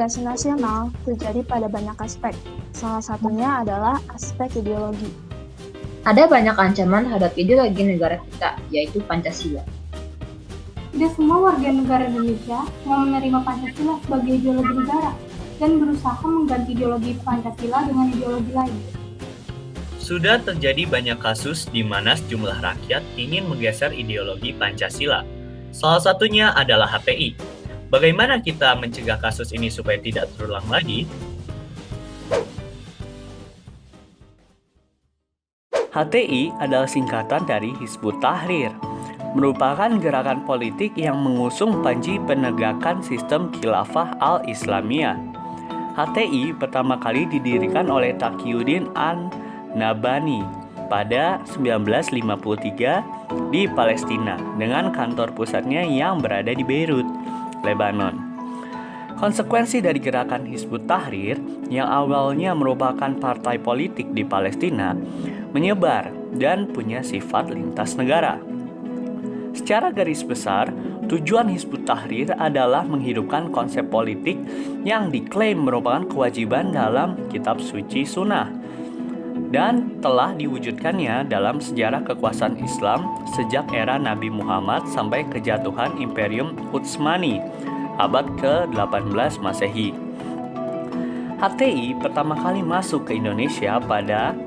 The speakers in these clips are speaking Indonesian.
Aspirasi nasional terjadi pada banyak aspek. Salah satunya adalah aspek ideologi. Ada banyak ancaman terhadap ideologi negara kita, yaitu Pancasila. Tidak semua warga negara Indonesia mau menerima Pancasila sebagai ideologi negara dan berusaha mengganti ideologi Pancasila dengan ideologi lain. Sudah terjadi banyak kasus di mana sejumlah rakyat ingin menggeser ideologi Pancasila. Salah satunya adalah HTI. Bagaimana kita mencegah kasus ini supaya tidak terulang lagi? HTI adalah singkatan dari Hizbut Tahrir, merupakan gerakan politik yang mengusung panji penegakan sistem khilafah al-Islamiyah. HTI pertama kali didirikan oleh Taqiyuddin an-Nabhani pada 1953 di Palestina dengan kantor pusatnya yang berada di Beirut, Lebanon. Konsekuensi dari gerakan Hizbut Tahrir yang awalnya merupakan partai politik di Palestina menyebar dan punya sifat lintas negara. Secara garis besar, tujuan Hizbut Tahrir adalah menghidupkan konsep politik yang diklaim merupakan kewajiban dalam kitab suci sunnah dan telah diwujudkannya dalam sejarah kekuasaan Islam sejak era Nabi Muhammad sampai kejatuhan Imperium Utsmani abad ke-18 Masehi. HTI pertama kali masuk ke Indonesia pada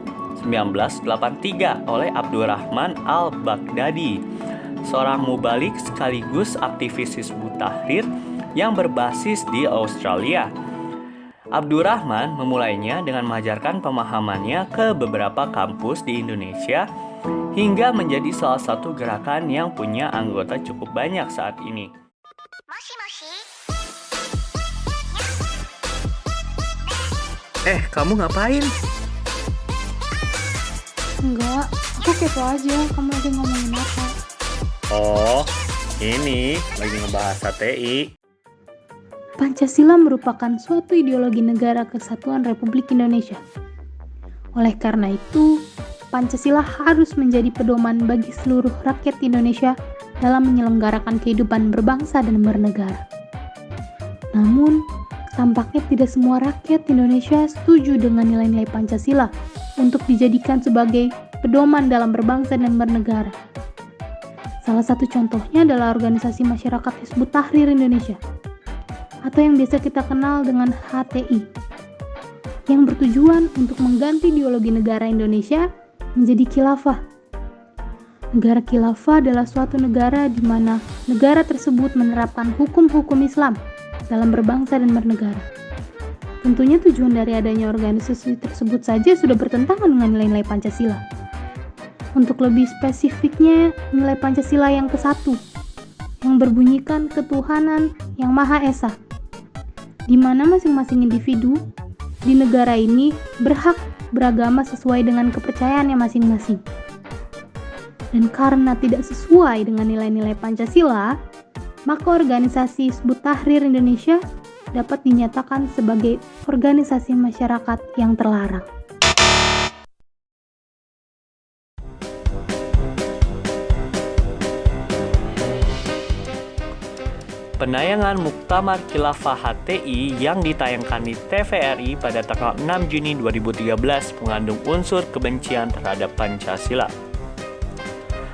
1983 oleh Abdurrahman al-Baghdadi, seorang mubalik sekaligus aktivis Hizbut Tahrir yang berbasis di Australia. Abdurrahman memulainya dengan mengajarkan pemahamannya ke beberapa kampus di Indonesia hingga menjadi salah satu gerakan yang punya anggota cukup banyak saat ini. Kamu ngapain? Enggak, aku kepo aja kamu lagi ngomongin apa. Oh, ini lagi ngebahas HTI. Pancasila merupakan suatu ideologi negara kesatuan Republik Indonesia. Oleh karena itu, Pancasila harus menjadi pedoman bagi seluruh rakyat Indonesia dalam menyelenggarakan kehidupan berbangsa dan bernegara. Namun, tampaknya tidak semua rakyat Indonesia setuju dengan nilai-nilai Pancasila untuk dijadikan sebagai pedoman dalam berbangsa dan bernegara. Salah satu contohnya adalah organisasi masyarakat Hizbut Tahrir Indonesia, atau yang biasa kita kenal dengan HTI, yang bertujuan untuk mengganti ideologi negara Indonesia menjadi khilafah. Negara khilafah adalah suatu negara di mana negara tersebut menerapkan hukum-hukum Islam dalam berbangsa dan bernegara. Tentunya tujuan dari adanya organisasi tersebut saja sudah bertentangan dengan nilai-nilai Pancasila. Untuk lebih spesifiknya, nilai Pancasila yang ke-1, yang berbunyikan ketuhanan yang Maha Esa, di mana masing-masing individu di negara ini berhak beragama sesuai dengan kepercayaannya masing-masing. Dan karena tidak sesuai dengan nilai-nilai Pancasila, maka organisasi Hizbut Tahrir Indonesia dapat dinyatakan sebagai organisasi masyarakat yang terlarang. Penayangan Muktamar Khilafah HTI yang ditayangkan di TVRI pada tanggal 6 Juni 2013 mengandung unsur kebencian terhadap Pancasila.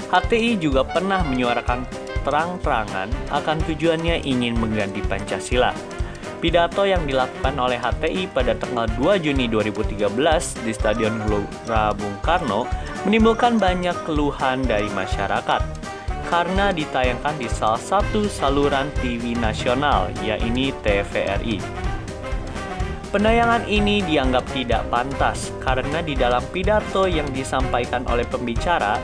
HTI juga pernah menyuarakan terang-terangan akan tujuannya ingin mengganti Pancasila. Pidato yang dilakukan oleh HTI pada tanggal 2 Juni 2013 di Stadion Gelora Bung Karno menimbulkan banyak keluhan dari masyarakat karena ditayangkan di salah satu saluran TV nasional, yaitu TVRI. Penayangan ini dianggap tidak pantas karena di dalam pidato yang disampaikan oleh pembicara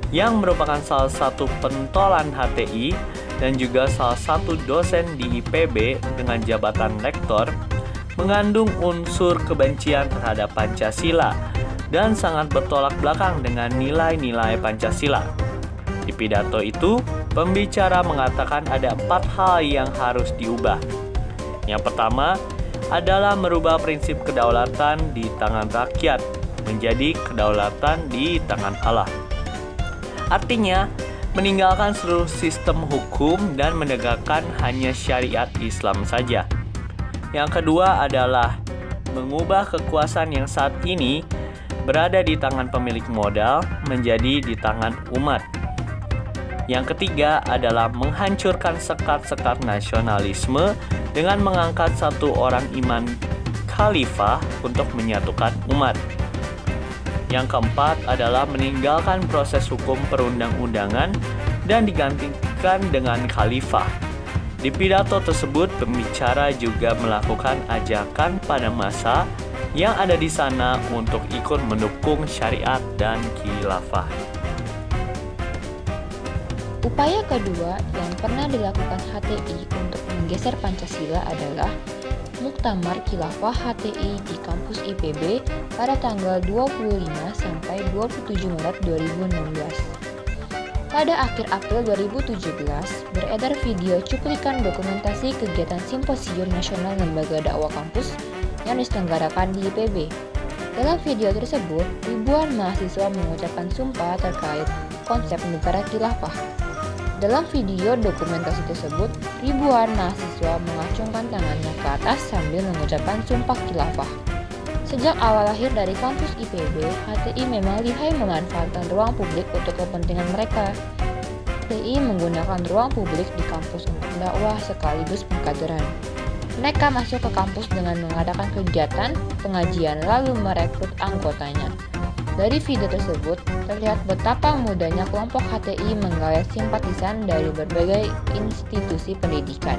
yang merupakan salah satu pentolan HTI dan juga salah satu dosen di IPB dengan jabatan lektor, mengandung unsur kebencian terhadap Pancasila dan sangat bertolak belakang dengan nilai-nilai Pancasila. Di pidato itu, pembicara mengatakan ada 4 hal yang harus diubah. Yang pertama adalah merubah prinsip kedaulatan di tangan rakyat menjadi kedaulatan di tangan Allah. Artinya, meninggalkan seluruh sistem hukum dan menegakkan hanya syariat Islam saja. Yang kedua adalah mengubah kekuasaan yang saat ini berada di tangan pemilik modal menjadi di tangan umat. Yang ketiga adalah menghancurkan sekat-sekat nasionalisme dengan mengangkat satu orang imam khalifah untuk menyatukan umat. Yang keempat adalah meninggalkan proses hukum perundang-undangan dan digantikan dengan khalifah. Di pidato tersebut, pembicara juga melakukan ajakan pada massa yang ada di sana untuk ikut mendukung syariat dan khilafah. Upaya kedua yang pernah dilakukan HTI untuk menggeser Pancasila adalah Muktamar Khilafah HTI di kampus IPB pada tanggal 25 sampai 27 Maret 2016. Pada akhir April 2017, beredar video cuplikan dokumentasi kegiatan Simposium Nasional Lembaga Dakwah Kampus yang diselenggarakan di IPB. Dalam video tersebut, ribuan mahasiswa mengucapkan sumpah terkait konsep negara khilafah. Dalam video dokumentasi tersebut, ribuan mahasiswa mengacungkan tangannya ke atas sambil mengucapkan sumpah khilafah. Sejak awal lahir dari kampus IPB, HTI memang lihai memanfaatkan ruang publik untuk kepentingan mereka. HTI menggunakan ruang publik di kampus untuk dakwah sekaligus pengkaderan. Mereka masuk ke kampus dengan mengadakan kegiatan, pengajian, lalu merekrut anggotanya. Dari video tersebut, terlihat betapa mudahnya kelompok HTI menggayat simpatisan dari berbagai institusi pendidikan.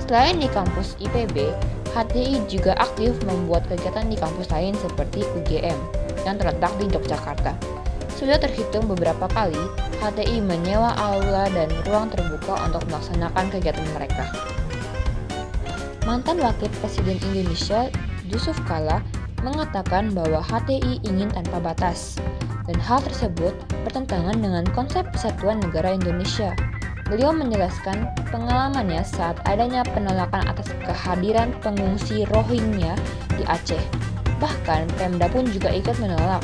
Selain di kampus IPB, HTI juga aktif membuat kegiatan di kampus lain seperti UGM yang terletak di Yogyakarta. Sudah terhitung beberapa kali, HTI menyewa aula dan ruang terbuka untuk melaksanakan kegiatan mereka. Mantan Wakil Presiden Indonesia, Yusuf Kala, mengatakan bahwa HTI ingin tanpa batas, dan hal tersebut bertentangan dengan konsep Persatuan Negara Indonesia. Beliau menjelaskan pengalamannya saat adanya penolakan atas kehadiran pengungsi Rohingya di Aceh. Bahkan Pemda pun juga ikut menolak,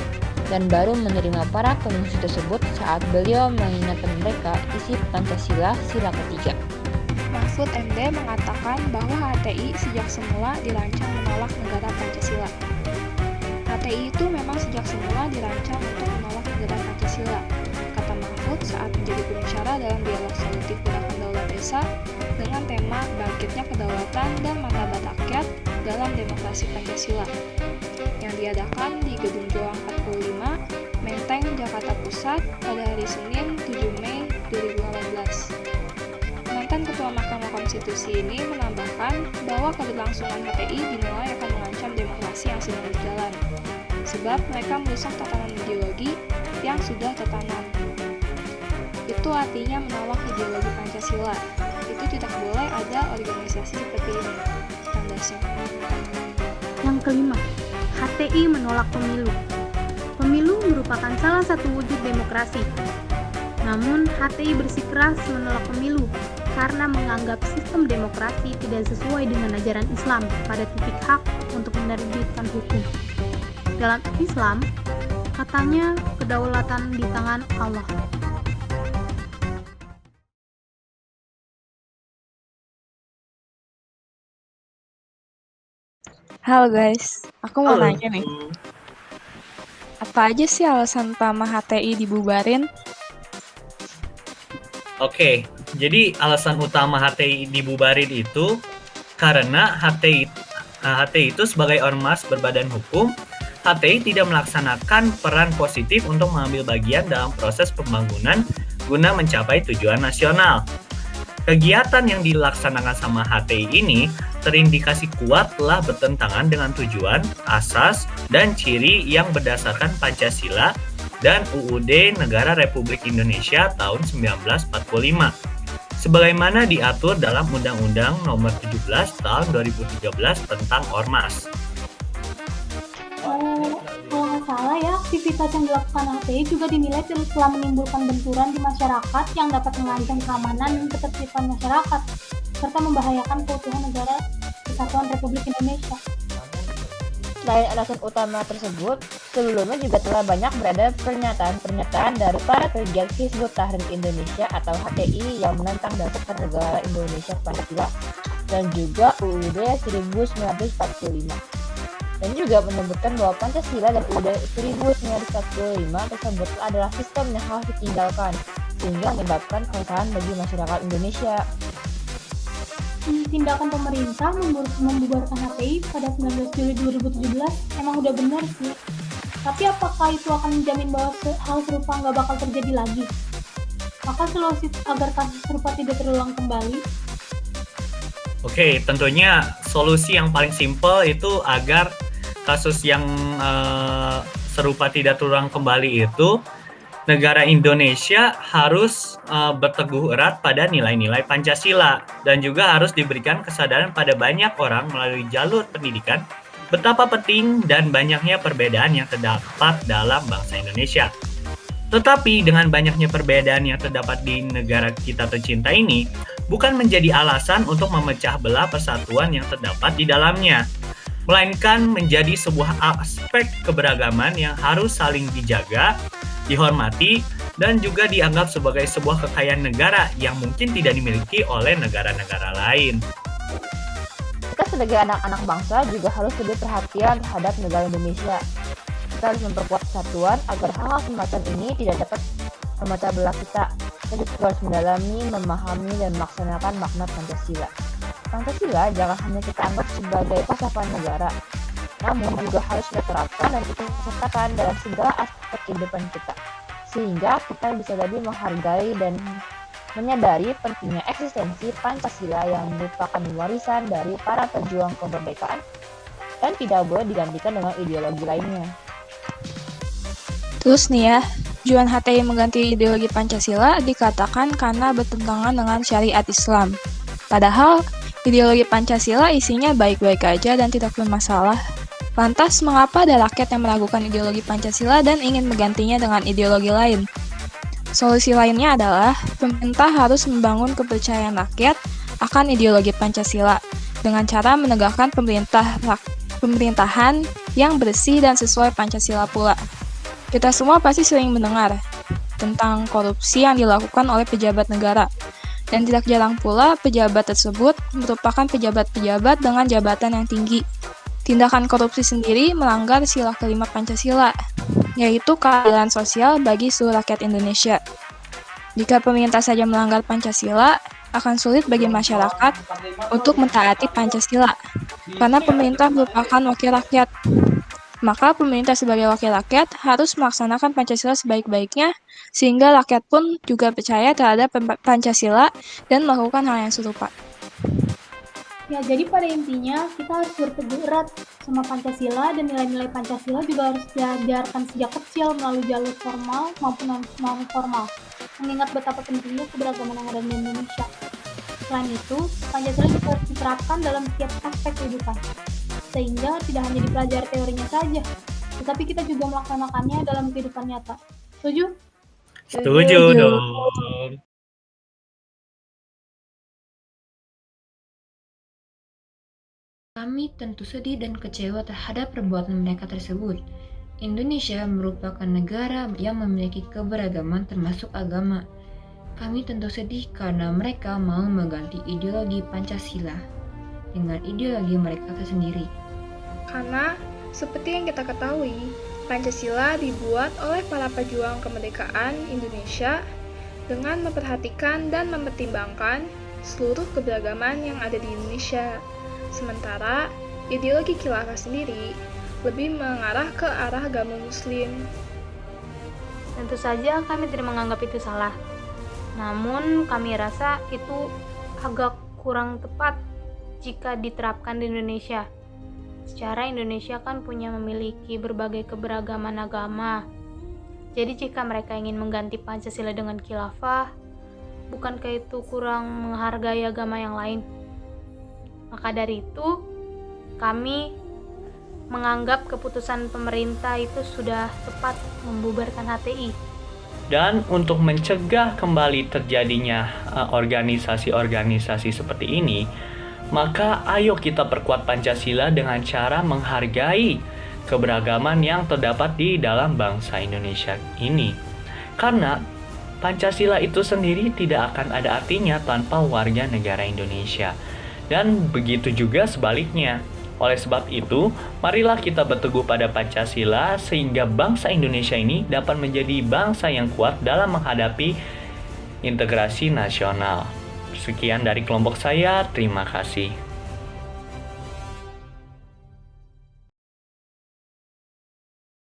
dan baru menerima para pengungsi tersebut saat beliau mengingatkan mereka isi Pancasila sila ketiga. Mahfud MD mengatakan bahwa HTI sejak semula dirancang menolak negara Pancasila. HTI itu memang sejak semula dirancang untuk menolak negara Pancasila, kata Mahfud saat menjadi pembicara dalam dialog solutif Gerakan Daulat Desa dengan tema Bangkitnya Kedaulatan dan Martabat Rakyat dalam Demokrasi Pancasila yang diadakan di Gedung Juang 45, Menteng, Jakarta Pusat pada hari Senin 7 Mei 2018. Mantan Ketua Mahkamah Konstitusi ini menambahkan bahwa keberlangsungan HTI dinilai akan mengancam demokrasi yang sedang berjalan, sebab mereka merusak tatanan ideologi yang sudah tertanam. Itu artinya menolak ideologi Pancasila. Itu tidak boleh ada organisasi seperti ini, tandasnya. Yang kelima, HTI menolak pemilu. Pemilu merupakan salah satu wujud demokrasi. Namun, HTI bersikeras menolak pemilu karena menganggap sistem demokrasi tidak sesuai dengan ajaran Islam pada titik hak untuk menerbitkan hukum. Dalam Islam, katanya kedaulatan di tangan Allah. Halo guys, aku mau Halo. nanya nih, apa aja sih alasan utama HTI dibubarin? Oke, jadi alasan utama HTI dibubarin itu karena HTI itu sebagai ormas berbadan hukum, HTI tidak melaksanakan peran positif untuk mengambil bagian dalam proses pembangunan guna mencapai tujuan nasional. Kegiatan yang dilaksanakan sama HTI ini terindikasi kuat telah bertentangan dengan tujuan, asas, dan ciri yang berdasarkan Pancasila dan UUD Negara Republik Indonesia tahun 1945. Sebagaimana diatur dalam Undang-Undang Nomor 17 Tahun 2013 tentang Ormas. Kalau nggak salah ya, aktivitas yang dilakukan HTI juga dinilai telah menimbulkan benturan di masyarakat yang dapat mengancam keamanan dan ketertiban masyarakat, serta membahayakan keutuhan negara Kesatuan Republik Indonesia. Selain alasan utama tersebut, sebelumnya juga telah banyak beredar pernyataan-pernyataan dari para pegiat Hizbut Tahrir Indonesia atau HTI yang menentang dasar negara Indonesia Pancasila dan juga UUD 1945. Dan juga menyebutkan bahwa Pancasila dan UUD 1945 tersebut adalah sistem yang harus ditinggalkan, sehingga menyebabkan keresahan bagi masyarakat Indonesia. Tindakan pemerintah membubarkan HTI pada 19 Juli 2017 emang udah benar sih. Tapi apakah itu akan menjamin bahwa hal serupa nggak bakal terjadi lagi? Maka solusi agar kasus serupa tidak terulang kembali? Oke, tentunya solusi yang paling simpel itu agar kasus yang serupa tidak terulang kembali itu, negara Indonesia harus berteguh erat pada nilai-nilai Pancasila dan juga harus diberikan kesadaran pada banyak orang melalui jalur pendidikan betapa penting dan banyaknya perbedaan yang terdapat dalam bangsa Indonesia. Tetapi dengan banyaknya perbedaan yang terdapat di negara kita tercinta ini bukan menjadi alasan untuk memecah belah persatuan yang terdapat di dalamnya, melainkan menjadi sebuah aspek keberagaman yang harus saling dijaga, dihormati, dan juga dianggap sebagai sebuah kekayaan negara yang mungkin tidak dimiliki oleh negara-negara lain. Kita sebagai anak-anak bangsa juga harus lebih perhatian terhadap negara Indonesia. Kita harus memperkuat persatuan agar hal-hal semacam ini tidak dapat memecah belah kita. Kita juga harus mendalami, memahami, dan melaksanakan makna Pancasila. Pancasila jangan hanya kita anggap sebagai falsafah negara, namun juga harus kita terapkan dan kita sertakan dalam segala aspek kehidupan kita, sehingga kita bisa lebih menghargai dan menyadari pentingnya eksistensi Pancasila yang merupakan warisan dari para pejuang kemerdekaan dan tidak boleh digantikan dengan ideologi lainnya. Terus nih ya, tujuan HTI mengganti ideologi Pancasila dikatakan karena bertentangan dengan syariat Islam. Padahal, ideologi Pancasila isinya baik-baik aja dan tidak bermasalah. Lantas, mengapa ada rakyat yang meragukan ideologi Pancasila dan ingin menggantinya dengan ideologi lain? Solusi lainnya adalah, pemerintah harus membangun kepercayaan rakyat akan ideologi Pancasila dengan cara menegakkan pemerintahan yang bersih dan sesuai Pancasila pula. Kita semua pasti sering mendengar tentang korupsi yang dilakukan oleh pejabat negara, dan tidak jarang pula pejabat tersebut merupakan pejabat-pejabat dengan jabatan yang tinggi. Tindakan korupsi sendiri melanggar sila kelima Pancasila, yaitu keadilan sosial bagi seluruh rakyat Indonesia. Jika pemerintah saja melanggar Pancasila, akan sulit bagi masyarakat untuk mentaati Pancasila, karena pemerintah merupakan wakil rakyat. Maka pemerintah sebagai wakil rakyat harus melaksanakan Pancasila sebaik-baiknya, sehingga rakyat pun juga percaya terhadap Pancasila dan melakukan hal yang serupa. Ya, jadi pada intinya kita harus berteguh erat sama Pancasila, dan nilai-nilai Pancasila juga harus diajarkan sejak kecil melalui jalur formal maupun non-formal, mengingat betapa pentingnya keberagaman yang ada di Indonesia. Selain itu, Pancasila juga harus diterapkan dalam setiap aspek kehidupan, sehingga tidak hanya dipelajari teorinya saja, tetapi kita juga melaksanakannya dalam kehidupan nyata. Setuju? Setuju dong. Kami tentu sedih dan kecewa terhadap perbuatan mereka tersebut. Indonesia merupakan negara yang memiliki keberagaman termasuk agama. Kami tentu sedih karena mereka mau mengganti ideologi Pancasila dengan ideologi mereka tersendiri. Karena, seperti yang kita ketahui, Pancasila dibuat oleh para pejuang kemerdekaan Indonesia dengan memperhatikan dan mempertimbangkan seluruh keberagaman yang ada di Indonesia. Sementara, ideologi khilafah sendiri lebih mengarah ke arah agama Muslim. Tentu saja kami tidak menganggap itu salah. Namun kami rasa itu agak kurang tepat jika diterapkan di Indonesia. Secara Indonesia kan memiliki berbagai keberagaman agama. Jadi jika mereka ingin mengganti Pancasila dengan khilafah, bukankah itu kurang menghargai agama yang lain? Maka dari itu, kami menganggap keputusan pemerintah itu sudah tepat membubarkan HTI. Dan untuk mencegah kembali terjadinya organisasi-organisasi seperti ini, maka ayo kita perkuat Pancasila dengan cara menghargai keberagaman yang terdapat di dalam bangsa Indonesia ini. Karena Pancasila itu sendiri tidak akan ada artinya tanpa warga negara Indonesia. Dan begitu juga sebaliknya. Oleh sebab itu, marilah kita berteguh pada Pancasila sehingga bangsa Indonesia ini dapat menjadi bangsa yang kuat dalam menghadapi integrasi nasional. Sekian dari kelompok saya, terima kasih.